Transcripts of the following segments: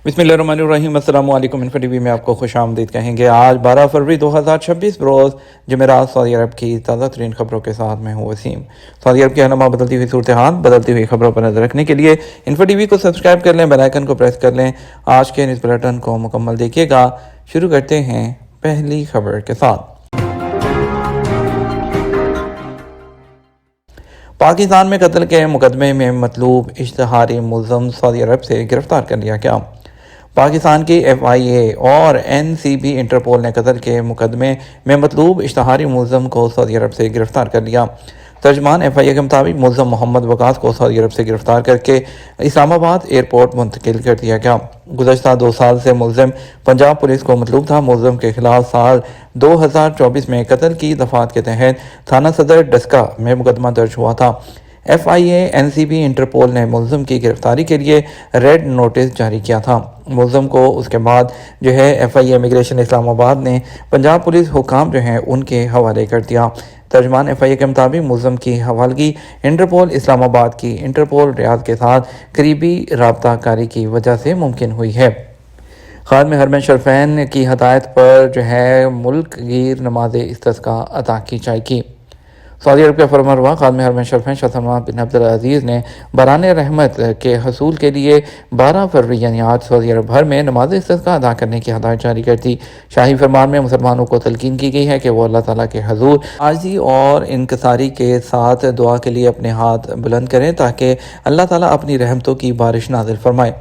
बिस्मिल्लाहिर्रहमानिर्रहीम। अस्सलाम वालेकुम। इन्फो टीवी में आपको खुश आमदीद कहेंगे। आज 12 फरवरी 2026 रोज़ जमेरात सऊदी अरब की ताज़ा तरीन खबरों के साथ मैं हूँ वसीम। सऊदी अरब की रहनुमा बदलती हुई सूरत हाल, बदलती हुई खबरों पर नजर रखने के लिए इन्फो टीवी को सब्सक्राइब कर लें, बेल आइकन को प्रेस कर लें। आज के न्यूज़ बुलेटिन को मुकम्मल देखिएगा। शुरू करते हैं पहली खबर के साथ। पाकिस्तान में कत्ल के मुकदमे में मतलूब इश्तिहारी मुल्ज़म सऊदी अरब से गिरफ्तार कर लिया गया। पाकिस्तान की FIA और NCB इंटरपोल ने कत्ल के मुकदमे में मतलूब इश्तिहारी मुल्ज़म को सऊदी अरब से गिरफ्तार कर लिया। तर्जमान FIA के मुताबिक मुल्ज़म मोहम्मद वकास को सऊदी अरब से गिरफ्तार करके इस्लामाबाद एयरपोर्ट मुंतकिल कर दिया गया। गुज़श्ता 2 साल से मुल्ज़िम पंजाब पुलिस को मतलूब था। मुल्ज़िम के खिलाफ साल 2024 में कत्ल की दफ़ात के तहत थाना सदर डस्का में मुकदमा दर्ज हुआ था। FIA NCB इंटरपोल ने मुल्ज़िम की गिरफ्तारी के लिए रेड नोटिस जारी किया था। मुल्ज़िम को उसके बाद FIA इमिग्रेशन इस्लामाबाद ने पंजाब पुलिस हुकाम उनके हवाले कर दिया। तर्जमान FIA के मुताबिक मुल्ज़िम की हवालगी इंटरपोल इस्लामाबाद की इंटरपोल रियाद के साथ करीबी राबता कारी की वजह से मुमकिन हुई है। खादिम हरमैन शरीफैन की हदायत पर मुल्क गिर नमाज इस्तिस्का अदा की जाएगी। सऊदी अरब के फरमानरवा खादिम हरमैन शरीफैन शाह सलमान बिन अब्दुल अजीज़ ने बराने रहमत के हसूल के लिए 12 फरवरी यानी आज सऊदी अरब भर में नमाज इस्तिस्का अदा करने की हदायत जारी कर दी। शाही फरमान में मुसलमानों को तलकीन की गई है कि वो अल्लाह ताला के हजूर आजी और इनकसारी के साथ दुआ के लिए अपने हाथ बुलंद करें ताकि अल्लाह ताला अपनी रहमतों की बारिश नाजिल फरमाए।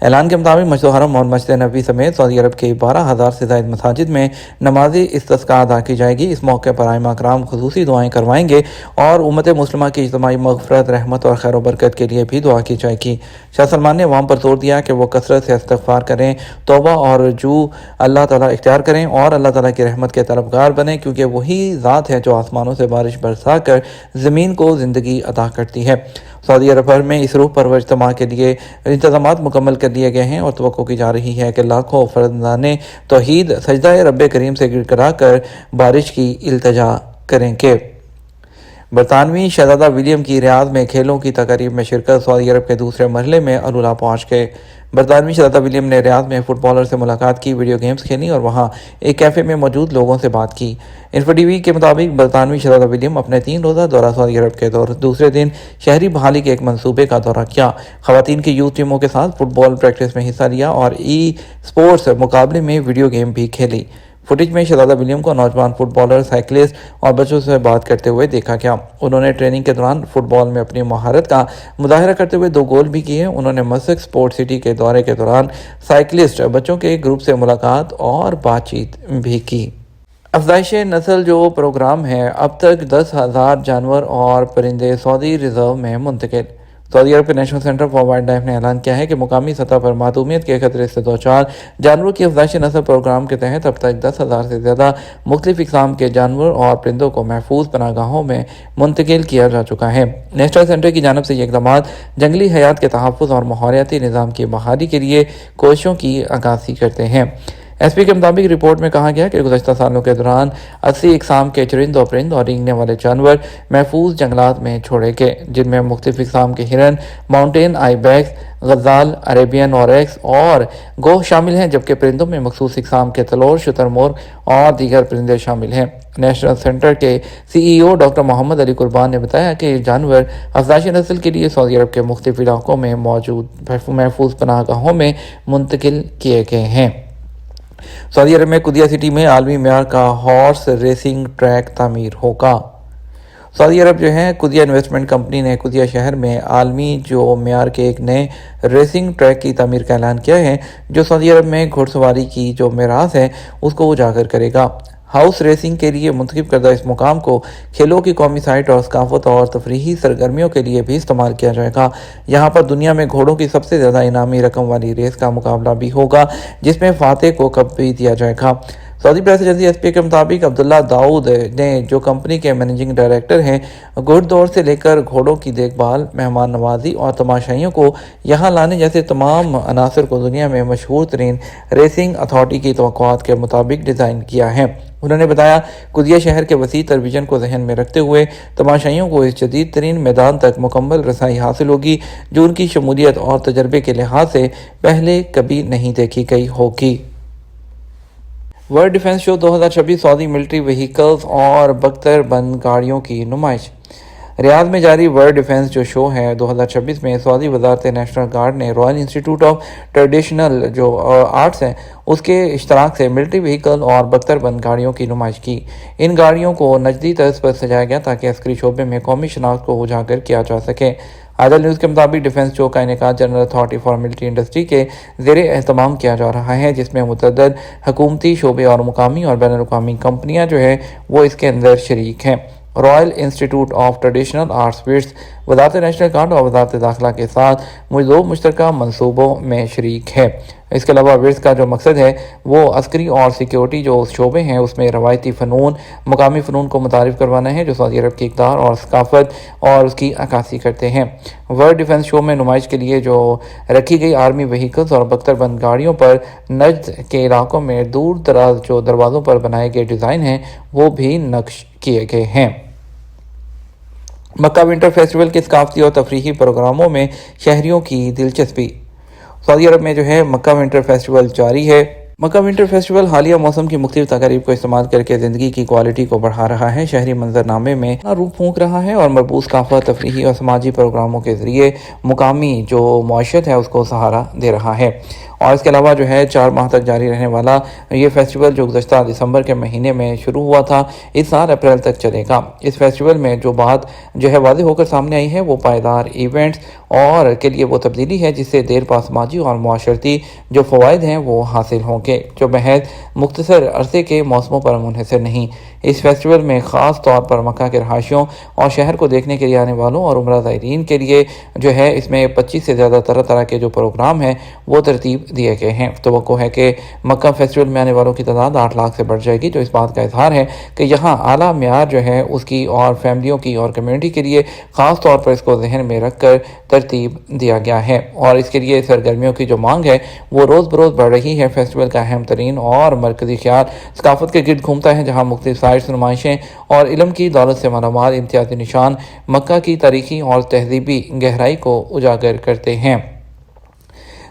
ऐलान के मुताबिक मस्जिद हरम और मस्जिद नबी समेत सऊदी अरब के 12,000 से ज़ायद मसाजिद में नमाज इस्तिस्का अदा की जाएगी। इस मौके पर आइमा कराम खुसूसी दुआएं करवाएंगे और उम्मत मुस्लिमा की इज्तिमाई मग़फ़िरत, रहमत और खैर व बरकत के लिए भी दुआ की जाएगी। शाह सलमान ने अवाम पर जोर दिया कि वो कसरत से इस्तिग़फ़ार करें, तौबा और रुजू अल्लाह ताला इख्तियार करें और अल्लाह ताला की रहमत के तलबगार बने, क्योंकि वही ज़ात है जो आसमानों से बारिश बरसा कर ज़मीन को ज़िंदगी अता करती है। सऊदी अरब भर में इस रूह परवर इज्तिमा के लिए इंतज़ामात मुकम्मल कर लिए गए हैं और तवक्को की जा रही है कि लाखों फ़र्ज़ाने तौहीद सजदा रब्बे करीम से गिड़गिड़ा कर बारिश की इल्तिजा करेंगे। बरतानवी शहज़ादा विलियम की रियाद में खेलों की तकरीब में शिरकत। सऊदी अरब के दूसरे मरहले में अलूला पहुँच गए। बरतानवी शहज़ादा विलियम ने रियाद में फ़ुटबॉलर से मुलाकात की, वीडियो गेम्स खेली और वहाँ एक कैफ़े में मौजूद लोगों से बात की। इन्फो टीवी के मुताबिक बरतानवी शहज़ादा विलियम अपने 3 रोज़ा दौरा सऊदी अरब के दूसरे दिन शहरी बहाली के एक मंसूबे का दौरा किया। ख़वातीन की यूथ टीमों के साथ फुटबॉल प्रैक्टिस में हिस्सा लिया और स्पोर्ट्स मुकाबले में वीडियो गेम भी खेली। फुटेज में शहज़ादा विलियम को नौजवान फुटबॉलर, साइकिलिस्ट और बच्चों से बात करते हुए देखा गया। उन्होंने ट्रेनिंग के दौरान फुटबॉल में अपनी महारत का मुजाहरा करते हुए 2 गोल भी किए। उन्होंने मस्क स्पोर्ट सिटी के दौरे के दौरान साइकिलिस्ट बच्चों के एक ग्रुप से मुलाकात और बातचीत भी की। अफज़ाइश नस्ल जो प्रोग्राम है, अब तक 10,000 जानवर और परिंदे सऊदी रिजर्व में मुंतकिल। सऊदी अरब के national centre for wild life ने ऐलान किया है कि मुकामी सतह पर मासूमियत के खतरे से 2-4 जानवरों की अफज़ाइश नस्ल प्रोग्राम के तहत अब तक 10,000 से ज़्यादा मुख्तलिफ इक़साम के जानवर और परिंदों को महफूज पनाहगाहों में मुंतकिल किया जा चुका है। नेशनल सेंटर की जानब से ये इक़दाम जंगली हयात के तहफ़्फ़ुज़ और माहौलियाती निज़ाम की बहाली के लिए कोशिशों की अक्कासी करते हैं। SP के मुताबिक रिपोर्ट में कहा गया कि गुज़श्ता सालों के दौरान 80 इक़साम के चरिंद और परिंद और रेंगने वाले जानवर महफूज जंगलात में छोड़े गए, जिनमें मुख्तलिफ इक़साम के हिरन, माउंटेन आइबैक्स, गज़ाल, अरेबियन ऑरेक्स और गोह शामिल हैं, जबकि परिंदों में मखसूस इक़साम के तलोर, शुतुरमुर्ग और दीगर परिंदे शामिल हैं। नेशनल सेंटर के CEO डॉक्टर मोहम्मद अली कुर्बान ने बताया कि ये जानवर अफज़ाइश नस्ल के लिए सऊदी अरब के मुख्तलिफ इलाकों में मौजूद महफूज पनाहगाहों में मुंतकिल किए गए हैं। सऊदी अरब में कुदिया सिटी में आलमी मेयार का हॉर्स रेसिंग ट्रैक तामीर होगा। सऊदी अरब कुदिया इन्वेस्टमेंट कंपनी ने कुदिया शहर में आलमी मेयार के एक नए रेसिंग ट्रैक की तामीर का ऐलान किया है, जो सऊदी अरब में घुड़सवारी की जो मीरास है उसको उजागर करेगा। हाउस रेसिंग के लिए मुंतखब करदा इस मुकाम को खेलों की कौमी साइट और सकाफत और तफरीही सरगर्मियों के लिए भी इस्तेमाल किया जाएगा। यहाँ पर दुनिया में घोड़ों की सबसे ज़्यादा इनामी रकम वाली रेस का मुकाबला भी होगा, जिसमें फातेह को कप भी दिया जाएगा। सऊदी प्रेस एजेंसी एसपीए के मुताबिक अब्दुल्ला दाऊद ने, जो कंपनी के मैनेजिंग डायरेक्टर हैं, घुड़दौड़ से लेकर घोड़ों की देखभाल, मेहमान नवाजी और तमाशाइयों को यहाँ लाने जैसे तमाम अनासर को दुनिया में मशहूर तरीन रेसिंग अथॉरिटी की तवक्कुआत के मुताबिक डिज़ाइन किया है। उन्होंने बताया, कुदिया शहर के वसी तर विजन को जहन में रखते हुए तमाशाइयों को इस जदीद तरीन मैदान तक मुकम्मल रसाई हासिल होगी, जो उनकी शमूलियत और तजर्बे के लिहाज से पहले कभी नहीं देखी गई होगी। World defence show 2026 Saudi military vehicles और बख्तर-बंद गाड़ियों की नुमाइश। रियाद में जारी वर्ल्ड डिफेंस जो शो है 2026 में सऊदी वजारत नेशनल गार्ड ने रॉयल इंस्टीट्यूट ऑफ ट्रेडिशनल जो आर्ट्स हैं उसके इश्तराक से मिलिट्री व्हीकल और बख्तर-बंद गाड़ियों की नुमाइश की। इन गाड़ियों को नजदी तर्ज पर सजाया गया ताकि अस्करी शोबे में कौमी शनाख्त को उजागर किया जा सके। आदल न्यूज़ के मुताबिक डिफेंस शो का इनेकाद general authority for military industry के ज़ेरे एहतमाम किया जा रहा है, जिसमें मुतअद्दिद हुकूमती शोबे और मुकामी और बैनुल अक़वामी कंपनियाँ जो है वो इसके अंदर शरीक हैं। Royal institute of traditional arts विट्स वजारत नेशनल गार्ड और वजारत दाखिला के साथ दो मुश्तरका मनसूबों में शरीक है। इसके अलावा विट्स का जो मकसद है वो अस्करी और सिक्योरिटी जो शोबे हैं उसमें रवायती फ़नून, मुकामी फ़नून को मुतारिफ करवाना है जो सऊदी अरब की इक़्तिदार और सकाफ़त और उसकी अक्कासी करते हैं। वर्ल्ड डिफेंस शो में नुमाइश के लिए जो रखी गई आर्मी व्हीकल्स और बख्तर-बंद गाड़ियों पर नज्द के इलाकों में दूर दराज जो दरवाज़ों पर बनाए गए डिज़ाइन हैं वो भी नक्श किए गए हैं। मक्का विंटर फेस्टिवल के सकाफती और तफरीही प्रोग्रामों में शहरियों की दिलचस्पी। सऊदी अरब में जो है मक्का विंटर फेस्टिवल जारी है। मक्का विंटर फेस्टिवल हालिया मौसम की मुख्तलिफ तकारीब को इस्तेमाल करके ज़िंदगी की क्वालिटी को बढ़ा रहा है, शहरी मंजरनामे में रूप फूंक रहा है और मरबूस काफ़ा तफरीही और समाजी प्रोग्रामों के ज़रिए मुकामी जो मौशत है उसको सहारा दे रहा है। और इसके अलावा जो है 4 माह तक जारी रहने वाला ये फेस्टिवल जो गुज़श्ता दिसंबर के महीने में शुरू हुआ था इस साल अप्रैल तक चलेगा। इस फेस्टिवल में जो बात जो है वाज़ेह होकर सामने आई है वो पायदार इवेंट्स और के लिए वो तब्दीली है जिससे देर पा समाजी और मुआशरती जो फ़वाइद हैं वो हासिल होंगे, जो महज मुख्तसर अरसे के मौसमों पर मुनहसर नहीं। इस फेस्टिवल में ख़ास तौर पर मक्का के रहायशियों और शहर को देखने के लिए आने वालों और उम्रा ज़ायरीन के लिए जो है इसमें 25 से ज़्यादा तरह तरह के जो प्रोग्राम हैं वो तरतीब दिए गए हैं। तवक्को है कि मक्का फेस्टिवल में आने वालों की तादाद 8 लाख से बढ़ जाएगी, जो इस बात का इजहार है कि यहाँ आला म्यार जो है उसकी और फैमिलियों की और कम्युनिटी के लिए ख़ास तौर पर इसको जहन में रख कर तरतीब दिया गया है और इसके लिए सरगर्मियों की जो मांग है वो रोज़ बरोज़ बढ़ रही है। फेस्टिवल का अहम तरीन और मरकज़ी ख्याल सकाफत के गिर्द घूमता है, जहाँ मुख्तलिफ साइट्स, नुमाइशें और इल्म की दौलत से मालामाल इम्तियाज़ी निशान मक्का की तारीखी और तहज़ीबी गहराई को उजागर करते हैं।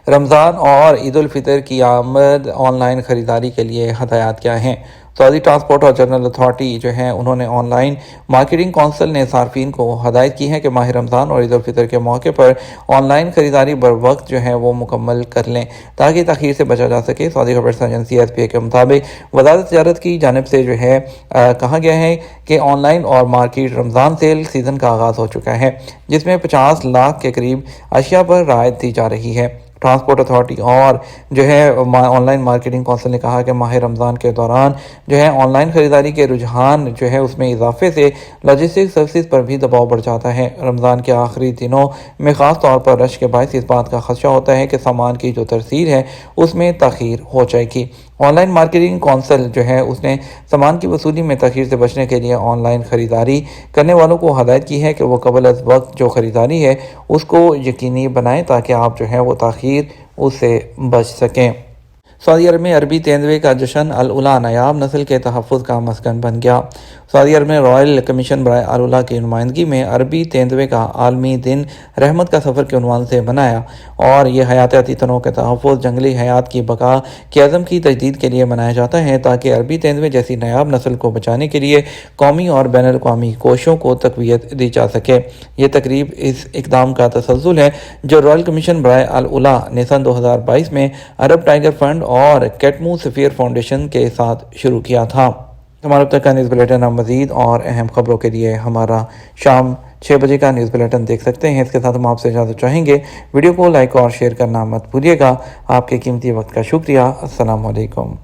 रमज़ान और ईद उल फितर की आमद ऑनलाइन ख़रीदारी के लिए हदायत क्या हैं। सऊदी ट्रांसपोर्ट और जनरल अथॉरिटी जो है उन्होंने ऑनलाइन मार्केटिंग कौंसिल ने सार्फिन को हदायत की है कि माह रमज़ान और ईद उल फितर के मौके पर ऑनलाइन ख़रीदारी बर वक्त जो है वो मुकम्मल कर लें ताकि तख़ीर से बचा जा सके। सऊदी खबर्स एजेंसी एसपीए के मुताबिक वज़ारत तिजारत की जानिब से जो है कहा गया है कि ऑनलाइन और मार्केट रमज़ान सेल सीज़न का आगाज़ हो चुका है, जिसमें 50 लाख के करीब अशिया पर रायत दी जा रही है। ट्रांसपोर्ट अथॉरिटी और जो है ऑनलाइन मार्केटिंग कौंसिल ने कहा कि माह रमज़ान के दौरान जो है ऑनलाइन ख़रीदारी के रुझान जो है उसमें इजाफे से लॉजिस्टिक सर्विसेज पर भी दबाव बढ़ जाता है। रमज़ान के आखिरी दिनों में ख़ास तौर पर रश के बायस इस बात का खदशा होता है कि सामान की जो तरसील है उसमें तख़ीर हो जाएगी। ऑनलाइन मार्केटिंग कौंसिल जो है उसने सामान की वसूली में तख़ीर से बचने के लिए ऑनलाइन ख़रीदारी करने वालों को हदायत की है कि वो कबल अज़ वक्त जो ख़रीदारी है उसको यकीनी बनाएं ताकि आप जो है वो तख़ीर उससे बच सकें। सऊदी अरब में अरबी तेंदुए का जश्न अल-उला नायाब नस्ल के तहफ़्फ़ुज़ का मस्कन बन गया। सऊदी अरब में रॉयल कमीशन बराए अल-उला की नुमाइंदगी में अरबी तेंदुए का आलमी दिन रहमत का सफ़र के उन्वान से मनाया और ये हयातियाती तनों के तहफ़्फ़ुज़, जंगली हयात की बका के अज़म की तजदीद के लिए मनाया जाता है ताकि अरबी तेंदुए जैसी नायाब नस्ल को बचाने के लिए कौमी और बैनुल अक़वामी कोशिशों को तक़वियत दी जा सके। ये तकरीब इस इक़दाम का तसलसल है जो रॉयल कमीशन बराए अल-उला ने सन 2022 में अरब टाइगर फंड और कैटमू सफ़ीर फाउंडेशन के साथ शुरू किया था। हमारा अब तक का न्यूज़ बुलेटिन आप मज़ीद और अहम खबरों के लिए हमारा शाम 6 बजे का न्यूज़ बुलेटिन देख सकते हैं। इसके साथ हम आपसे इजाज़त चाहेंगे। वीडियो को लाइक और शेयर करना मत भूलिएगा। आपके कीमती वक्त का शुक्रिया। अस्सलाम वालेकुम।